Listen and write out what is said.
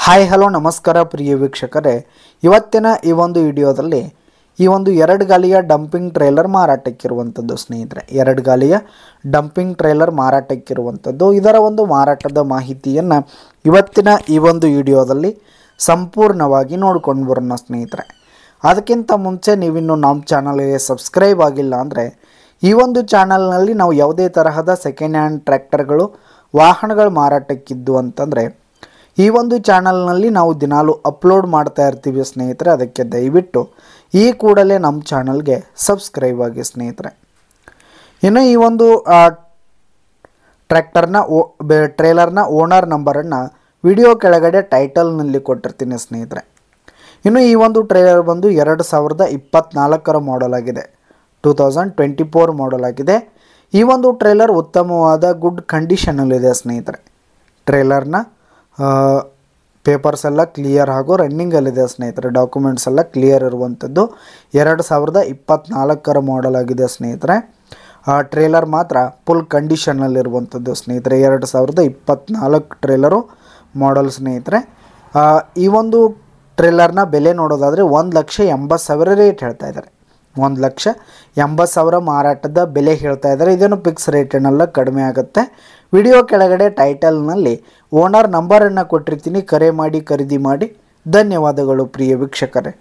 Hi hello ನಮಸ್ಕಾರ ಪ್ರಿಯ ವೀಕ್ಷಕರೇ, ಇವತ್ತಿನ ಈ ಒಂದು ವಿಡಿಯೋದಲ್ಲಿ ಈ ಒಂದು ಎರಡು ಗಾಲಿಯ ಡಂಪಿಂಗ್ ಟ್ರೇಲರ್ ಮಾರಾಟಕ್ಕಿರುವಂಥದ್ದು ಸ್ನೇಹಿತರೆ. ಎರಡು ಗಾಲಿಯ ಡಂಪಿಂಗ್ ಟ್ರೇಲರ್ ಮಾರಾಟಕ್ಕಿರುವಂಥದ್ದು, ಇದರ ಒಂದು ಮಾರಾಟದ ಮಾಹಿತಿಯನ್ನು ಇವತ್ತಿನ ಈ ಒಂದು ವಿಡಿಯೋದಲ್ಲಿ ಸಂಪೂರ್ಣವಾಗಿ ನೋಡ್ಕೊಂಡು ಬರೋಣ ಸ್ನೇಹಿತರೆ. ಅದಕ್ಕಿಂತ ಮುಂಚೆ ನೀವಿನ್ನು ನಮ್ಮ ಚಾನಲ್ಗೆ ಸಬ್ಸ್ಕ್ರೈಬ್ ಆಗಿಲ್ಲ ಅಂದರೆ ಈ ಒಂದು ಚಾನಲ್ನಲ್ಲಿ ನಾವು ಯಾವುದೇ ತರಹದ ಸೆಕೆಂಡ್ ಹ್ಯಾಂಡ್ ಟ್ರ್ಯಾಕ್ಟರ್ಗಳು ವಾಹನಗಳು ಮಾರಾಟಕ್ಕಿದ್ದು ಅಂತಂದರೆ ಈ ಒಂದು ಚಾನಲ್ನಲ್ಲಿ ನಾವು ದಿನಾಲು ಅಪ್ಲೋಡ್ ಮಾಡ್ತಾ ಇರ್ತೀವಿ ಸ್ನೇಹಿತರೆ. ಅದಕ್ಕೆ ದಯವಿಟ್ಟು ಈ ಕೂಡಲೇ ನಮ್ಮ ಚಾನಲ್ಗೆ ಸಬ್ಸ್ಕ್ರೈಬ್ ಆಗಿ ಸ್ನೇಹಿತರೆ. ಇನ್ನು ಈ ಒಂದು ಟ್ರೇಲರ್ನ ಓನರ್ ನಂಬರನ್ನು ವಿಡಿಯೋ ಕೆಳಗಡೆ ಟೈಟಲ್ನಲ್ಲಿ ಕೊಟ್ಟಿರ್ತೀನಿ ಸ್ನೇಹಿತರೆ. ಇನ್ನು ಈ ಒಂದು ಟ್ರೇಲರ್ ಬಂದು 2024 ಮಾಡೆಲ್ ಆಗಿದೆ, 2024 ಮಾಡೆಲ್ ಆಗಿದೆ. ಈ ಒಂದು ಟ್ರೇಲರ್ ಉತ್ತಮವಾದ ಗುಡ್ ಕಂಡೀಷನಲ್ಲಿದೆ ಸ್ನೇಹಿತರೆ. ಟ್ರೇಲರ್ನ ಪೇಪರ್ಸ್ ಎಲ್ಲ ಕ್ಲಿಯರ್ ಹಾಗೂ ರನ್ನಿಂಗಲ್ಲಿದೆ ಸ್ನೇಹಿತರೆ. ಡಾಕ್ಯುಮೆಂಟ್ಸ್ ಎಲ್ಲ ಕ್ಲಿಯರ್ ಇರುವಂಥದ್ದು. 2024 ಮಾಡೆಲ್ ಆಗಿದೆ ಸ್ನೇಹಿತರೆ. ಟ್ರೇಲರ್ ಮಾತ್ರ ಫುಲ್ ಕಂಡೀಷನಲ್ಲಿರುವಂಥದ್ದು ಸ್ನೇಹಿತರೆ. 2024 ಟ್ರೇಲರು ಮಾಡೆಲ್ ಸ್ನೇಹಿತರೆ. ಈ ಒಂದು ಟ್ರೇಲರ್ನ ಬೆಲೆ ನೋಡೋದಾದರೆ 1,80,000 ರೇಟ್ ಹೇಳ್ತಾ ಇದ್ದಾರೆ. 1,80,000 ಮಾರಾಟದ ಬೆಲೆ ಹೇಳ್ತಾ ಇದ್ದಾರೆ. ಇದೇನು ಫಿಕ್ಸ್ ರೇಟೇನೆಲ್ಲ ಕಡಿಮೆ ಆಗುತ್ತೆ. ವಿಡಿಯೋ ಕೆಳಗಡೆ ಟೈಟಲ್ನಲ್ಲಿ ಓನರ್ ನಂಬರನ್ನು ಕೊಟ್ಟಿರ್ತೀನಿ, ಕರೆ ಮಾಡಿ ಖರೀದಿ ಮಾಡಿ. ಧನ್ಯವಾದಗಳು ಪ್ರಿಯ ವೀಕ್ಷಕರೇ.